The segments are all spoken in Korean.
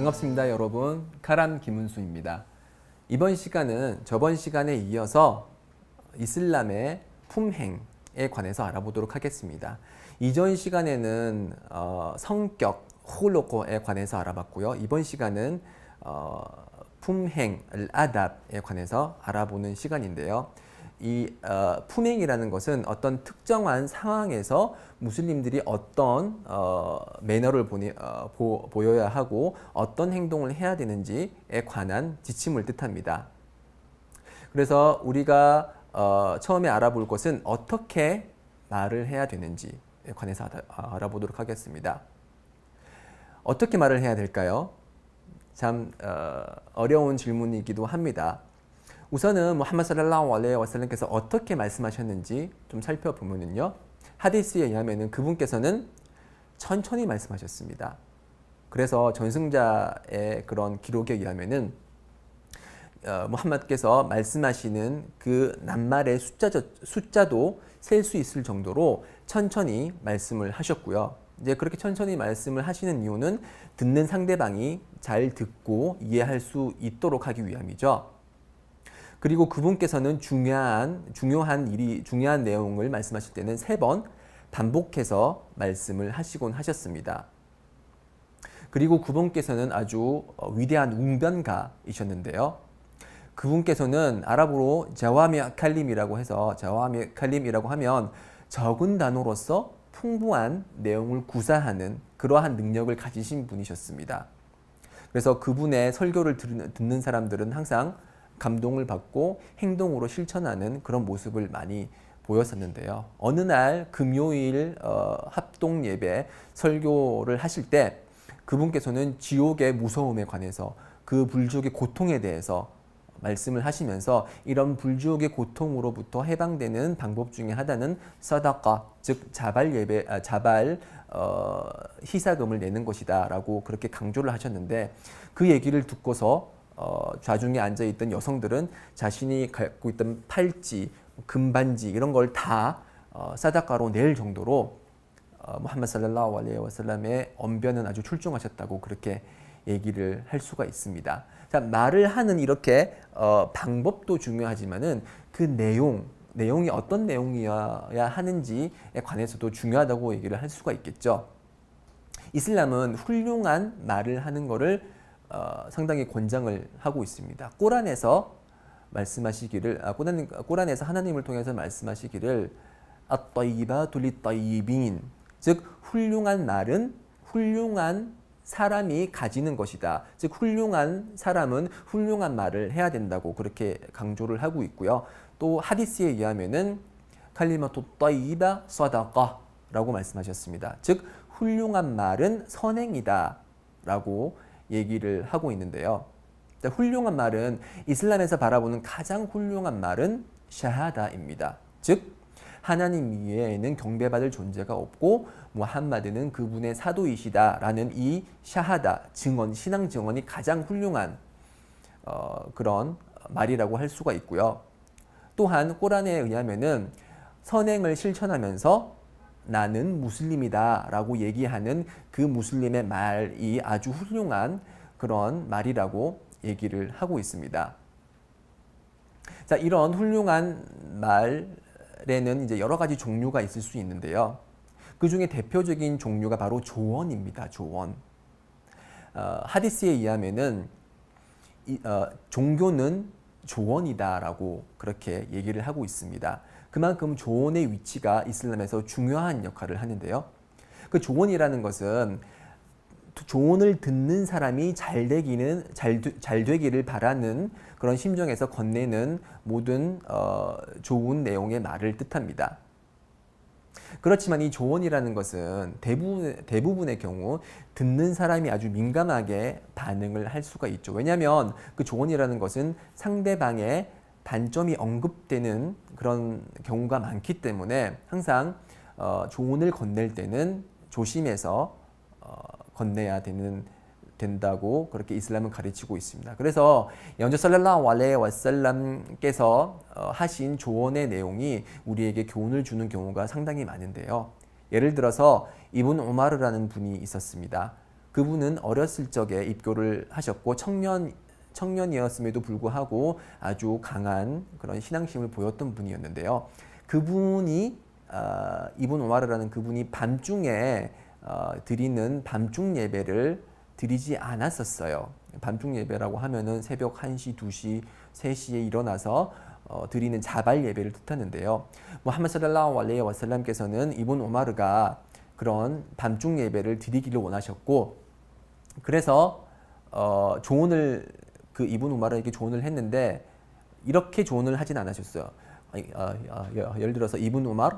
반갑습니다, 여러분. 카람 김은수입니다. 이번 시간은 저번 시간에 이어서 이슬람의 품행에 관해서 알아보도록 하겠습니다. 이전 시간에는 성격, 홀로코에 관해서 알아봤고요. 이번 시간은 품행, 아답에 관해서 알아보는 시간인데요. 이 품행이라는 것은 어떤 특정한 상황에서 무슬림들이 어떤 매너를 보여야 하고 어떤 행동을 해야 되는지에 관한 지침을 뜻합니다. 그래서 우리가 처음에 알아볼 것은 어떻게 말을 해야 되는지에 관해서 알아보도록 하겠습니다. 어떻게 말을 해야 될까요? 참 어려운 질문이기도 합니다. 우선은 무함마드 살랄라후 알레이히 와살람께서 어떻게 말씀하셨는지 좀 살펴보면요. 하디스에 의하면 그분께서는 천천히 말씀하셨습니다. 그래서 전승자의 그런 기록에 의하면은 무함마드께서 말씀하시는 그 낱말의 숫자도 셀 수 있을 정도로 천천히 말씀을 하셨고요. 이제 그렇게 천천히 말씀을 하시는 이유는 듣는 상대방이 잘 듣고 이해할 수 있도록 하기 위함이죠. 그리고 그분께서는 중요한 내용을 말씀하실 때는 3번 반복해서 말씀을 하시곤 하셨습니다. 그리고 그분께서는 아주 위대한 웅변가이셨는데요. 그분께서는 아랍어로 자와미 칼림이라고 해서 자와미 칼림이라고 하면 적은 단어로서 풍부한 내용을 구사하는 그러한 능력을 가지신 분이셨습니다. 그래서 그분의 설교를 듣는 사람들은 항상 감동을 받고 행동으로 실천하는 그런 모습을 많이 보였었는데요. 어느 날 금요일 합동 예배 설교를 하실 때 그분께서는 지옥의 무서움에 관해서 그 불지옥의 고통에 대해서 말씀을 하시면서 이런 불지옥의 고통으로부터 해방되는 방법 중에 하나는 사다카, 즉 자발 희사금을 내는 것이다라고 그렇게 강조를 하셨는데 그 얘기를 듣고서 좌중에 앉아있던 여성들은 자신이 갖고 있던 팔찌, 금반지 이런 걸 다 사다카로 낼 정도로 무함마드 살랄라후 알레이히 와살람의 언변은 아주 출중하셨다고 그렇게 얘기를 할 수가 있습니다. 자, 말을 하는 이렇게 방법도 중요하지만은 그 내용이 어떤 내용이어야 하는지에 관해서도 중요하다고 얘기를 할 수가 있겠죠. 이슬람은 훌륭한 말을 하는 것을 상당히 권장을 하고 있습니다. 꼬란에서 말씀하시기를 꼬란에서 하나님을 통해서 말씀하시기를 앗-따이바투 lit-따이빈, 즉 훌륭한 말은 훌륭한 사람이 가지는 것이다. 즉 훌륭한 사람은 훌륭한 말을 해야 된다고 그렇게 강조를 하고 있고요. 또 하디스에 의하면은 칼리마투 따이바 사다카라고 말씀하셨습니다. 즉 훌륭한 말은 선행이다라고 얘기를 하고 있는데요. 훌륭한 말은 이슬람에서 바라보는 가장 훌륭한 말은 샤하다입니다. 즉 하나님 이외에는 경배받을 존재가 없고 무함마드는 그분의 사도이시다라는 이 샤하다 증언, 신앙 증언이 가장 훌륭한 그런 말이라고 할 수가 있고요. 또한 꼬란에 의하면은 선행을 실천하면서 나는 무슬림이다 라고 얘기하는 그 무슬림의 말이 아주 훌륭한 그런 말이라고 얘기를 하고 있습니다. 자, 이런 훌륭한 말에는 이제 여러 가지 종류가 있을 수 있는데요. 그 중에 대표적인 종류가 바로 조언입니다. 조언. 하디스에 의하면은 종교는 조언이다라고 그렇게 얘기를 하고 있습니다. 그만큼 조언의 위치가 이슬람에서 중요한 역할을 하는데요. 그 조언이라는 것은 조언을 듣는 사람이 잘 되기를 바라는 그런 심정에서 건네는 모든 좋은 내용의 말을 뜻합니다. 그렇지만 이 조언이라는 것은 대부분의 경우 듣는 사람이 아주 민감하게 반응을 할 수가 있죠. 왜냐하면 그 조언이라는 것은 상대방의 단점이 언급되는 그런 경우가 많기 때문에 항상 조언을 건넬 때는 조심해서 건네야 된다고 그렇게 이슬람은 가르치고 있습니다. 그래서 연주 살랄라후 알레이히 와살람께서 하신 조언의 내용이 우리에게 교훈을 주는 경우가 상당히 많은데요. 예를 들어서 이븐 우마르라는 분이 있었습니다. 그분은 어렸을 적에 입교를 하셨고 청년이었음에도 불구하고 아주 강한 그런 신앙심을 보였던 분이었는데요. 그분이 이븐 오마르라는 그분이 밤중에 드리는 밤중 예배를 드리지 않았었어요. 밤중 예배라고 하면은 새벽 1시, 2시, 3시에 일어나서 드리는 자발 예배를 뜻하는데요. 무함마드 살랄라후 알레이히 와살람께서는 이븐 오마르가 그런 밤중 예배를 드리기를 원하셨고, 그래서 조언을 그 이븐 오마르에게 조언을 했는데 이렇게 조언을 하진 않으셨어요. 예를 들어서 이븐 오마르,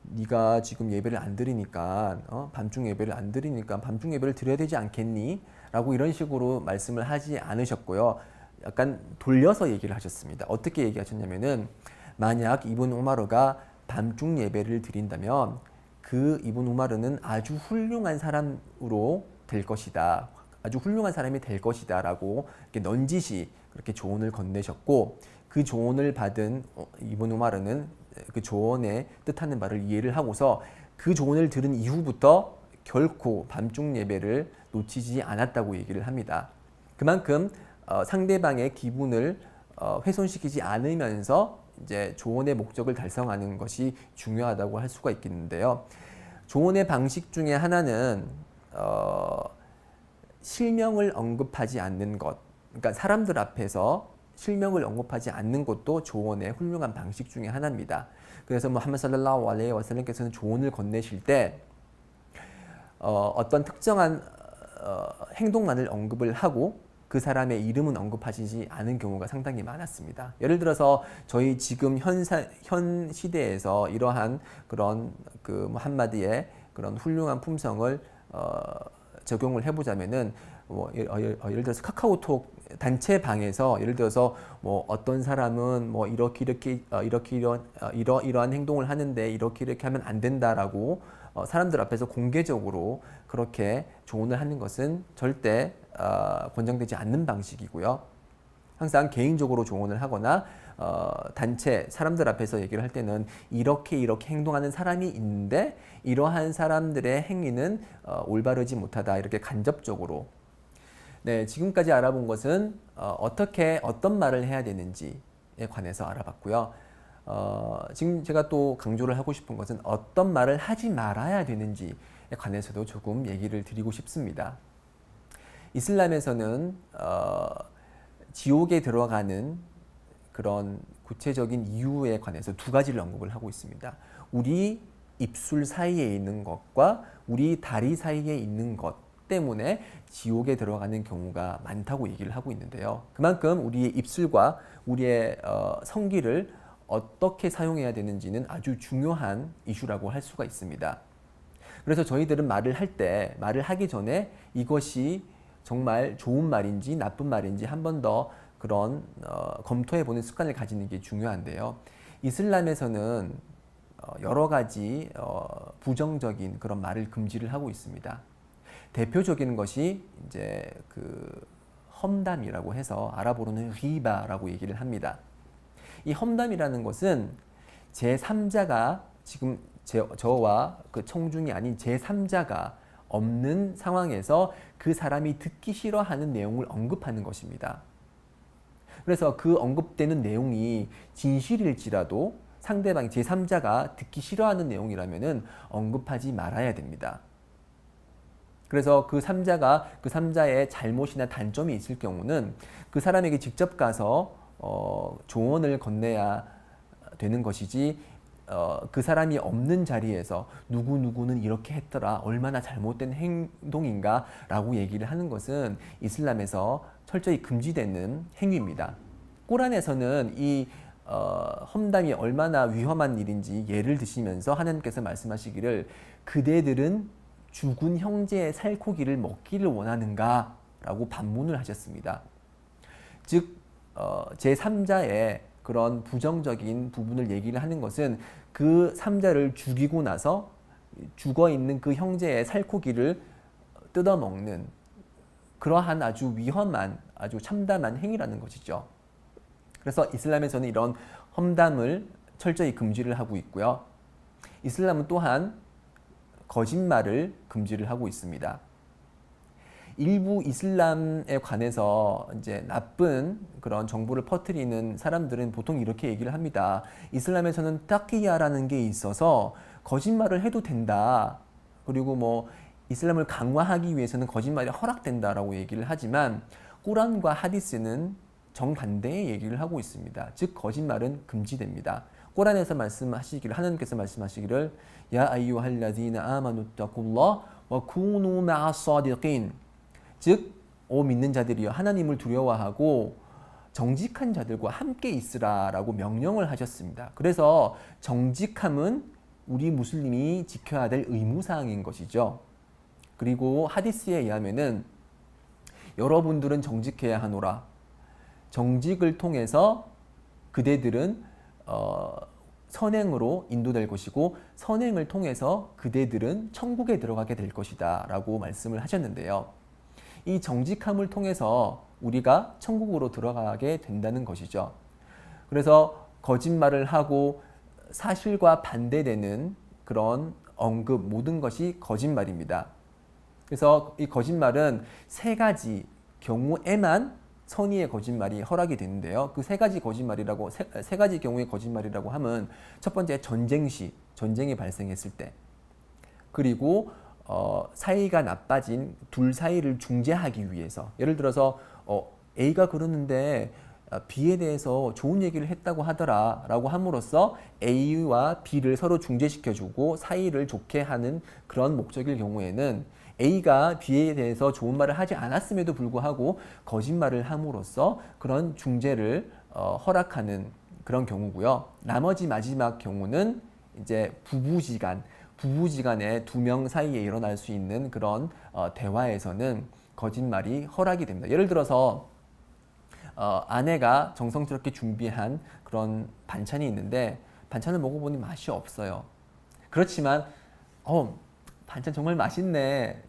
네가 지금 예배를 안 드리니까 밤중 예배를 안 드리니까 밤중 예배를 드려야 되지 않겠니? 라고 이런 식으로 말씀을 하지 않으셨고요. 약간 돌려서 얘기를 하셨습니다. 어떻게 얘기하셨냐면은 만약 이븐 오마르가 밤중 예배를 드린다면 그 이븐 오마르는 아주 훌륭한 사람으로 될 것이다. 아주 훌륭한 사람이 될 것이다 라고 이렇게 넌지시 그렇게 조언을 건네셨고, 그 조언을 받은 이븐 오마르는 그 조언의 뜻하는 바를 이해를 하고서 그 조언을 들은 이후부터 결코 밤중 예배를 놓치지 않았다고 얘기를 합니다. 그만큼 상대방의 기분을 훼손시키지 않으면서 이제 조언의 목적을 달성하는 것이 중요하다고 할 수가 있겠는데요. 조언의 방식 중에 하나는 실명을 언급하지 않는 것, 그러니까 사람들 앞에서 실명을 언급하지 않는 것도 조언의 훌륭한 방식 중에 하나입니다. 그래서 무함마드 살랄라후 알레이히 와살람께서는 조언을 건네실 때 어떤 특정한 행동만을 언급을 하고 그 사람의 이름은 언급하시지 않은 경우가 상당히 많았습니다. 예를 들어서 저희 지금 현 시대에서 이러한 그런 그 무함마드의 그런 훌륭한 품성을 적용을 해보자면은 예를 들어서 카카오톡 단체 방에서 예를 들어서 어떤 사람은 이러한 행동을 하는데 이렇게 하면 안 된다라고 사람들 앞에서 공개적으로 그렇게 조언을 하는 것은 절대 권장되지 않는 방식이고요. 항상 개인적으로 조언을 하거나 단체 사람들 앞에서 얘기를 할 때는 이렇게 행동하는 사람이 있는데 이러한 사람들의 행위는 올바르지 못하다, 이렇게 간접적으로. 네, 지금까지 알아본 것은 어떤 말을 해야 되는지에 관해서 알아봤고요. 지금 제가 또 강조를 하고 싶은 것은 어떤 말을 하지 말아야 되는지에 관해서도 조금 얘기를 드리고 싶습니다. 이슬람에서는 지옥에 들어가는 그런 구체적인 이유에 관해서 두 가지를 언급을 하고 있습니다. 우리 입술 사이에 있는 것과 우리 다리 사이에 있는 것 때문에 지옥에 들어가는 경우가 많다고 얘기를 하고 있는데요. 그만큼 우리의 입술과 우리의 성기를 어떻게 사용해야 되는지는 아주 중요한 이슈라고 할 수가 있습니다. 그래서 저희들은 말을 하기 전에 이것이 정말 좋은 말인지 나쁜 말인지 한 번 더 그런 검토해보는 습관을 가지는 게 중요한데요. 이슬람에서는 여러 가지 부정적인 그런 말을 금지를 하고 있습니다. 대표적인 것이 이제 그 험담이라고 해서 아랍어로는 리바라고 얘기를 합니다. 이 험담이라는 것은 제3자가 지금 저와 그 청중이 아닌 제3자가 없는 상황에서 그 사람이 듣기 싫어하는 내용을 언급하는 것입니다. 그래서 그 언급되는 내용이 진실일지라도 상대방 제3자가 듣기 싫어하는 내용이라면은 언급하지 말아야 됩니다. 그래서 그 3자의 잘못이나 단점이 있을 경우는 그 사람에게 직접 가서 조언을 건네야 되는 것이지, 그 사람이 없는 자리에서 누구누구는 이렇게 했더라, 얼마나 잘못된 행동인가 라고 얘기를 하는 것은 이슬람에서 철저히 금지되는 행위입니다. 꾸란에서는 이 험담이 얼마나 위험한 일인지 예를 드시면서 하나님께서 말씀하시기를 그대들은 죽은 형제의 살코기를 먹기를 원하는가? 라고 반문을 하셨습니다. 즉 제3자의 그런 부정적인 부분을 얘기를 하는 것은 그 3자를 죽이고 나서 죽어있는 그 형제의 살코기를 뜯어먹는 그러한 아주 위험한, 아주 참담한 행위라는 것이죠. 그래서 이슬람에서는 이런 험담을 철저히 금지를 하고 있고요. 이슬람은 또한 거짓말을 금지를 하고 있습니다. 일부 이슬람에 관해서 이제 나쁜 그런 정보를 퍼뜨리는 사람들은 보통 이렇게 얘기를 합니다. 이슬람에서는 타키야라는 게 있어서 거짓말을 해도 된다. 그리고 뭐 이슬람을 강화하기 위해서는 거짓말이 허락된다라고 얘기를 하지만 꾸란과 하디스는 정반대의 얘기를 하고 있습니다. 즉 거짓말은 금지됩니다. 꾸란에서 말씀하시기를 하나님께서 말씀하시기를 야 아이유할라디나 아마누ttakullah 와 쿠누 마사디qin 즉 오 믿는 자들이여 하나님을 두려워하고 정직한 자들과 함께 있으라라고 명령을 하셨습니다. 그래서 정직함은 우리 무슬림이 지켜야 될 의무사항인 것이죠. 그리고 하디스에 의하면은 여러분들은 정직해야 하노라. 정직을 통해서 그대들은 선행으로 인도될 것이고 선행을 통해서 그대들은 천국에 들어가게 될 것이다 라고 말씀을 하셨는데요. 이 정직함을 통해서 우리가 천국으로 들어가게 된다는 것이죠. 그래서 거짓말을 하고 사실과 반대되는 그런 언급 모든 것이 거짓말입니다. 그래서 이 거짓말은 세 가지 경우에만 선의의 거짓말이 허락이 되는데요. 그 세 가지 거짓말이라고 세 가지 경우의 거짓말이라고 하면 첫 번째 전쟁 시 전쟁이 발생했을 때 그리고 사이가 나빠진 둘 사이를 중재하기 위해서 예를 들어서 A가 그러는데 B에 대해서 좋은 얘기를 했다고 하더라 라고 함으로써 A와 B를 서로 중재시켜주고 사이를 좋게 하는 그런 목적일 경우에는 A가 B에 대해서 좋은 말을 하지 않았음에도 불구하고 거짓말을 함으로써 그런 중재를 허락하는 그런 경우고요. 나머지 마지막 경우는 이제 부부지간에 두 명 사이에 일어날 수 있는 그런 대화에서는 거짓말이 허락이 됩니다. 예를 들어서 아내가 정성스럽게 준비한 그런 반찬이 있는데 반찬을 먹어보니 맛이 없어요. 그렇지만 반찬 정말 맛있네.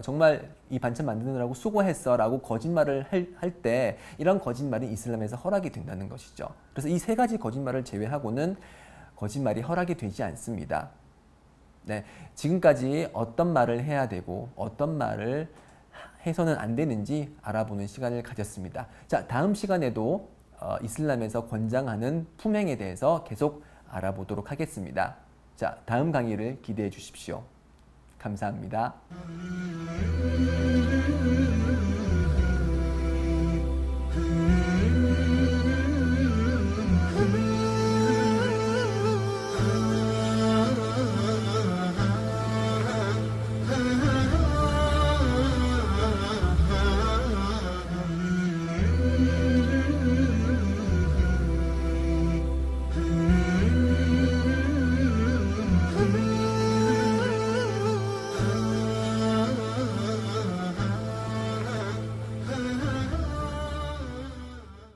정말 이 반찬 만드느라고 수고했어 라고 거짓말을 할 때 이런 거짓말이 이슬람에서 허락이 된다는 것이죠. 그래서 이 세 가지 거짓말을 제외하고는 거짓말이 허락이 되지 않습니다. 네, 지금까지 어떤 말을 해야 되고 어떤 말을 해서는 안 되는지 알아보는 시간을 가졌습니다. 자, 다음 시간에도 이슬람에서 권장하는 품행에 대해서 계속 알아보도록 하겠습니다. 자, 다음 강의를 기대해 주십시오. 감사합니다.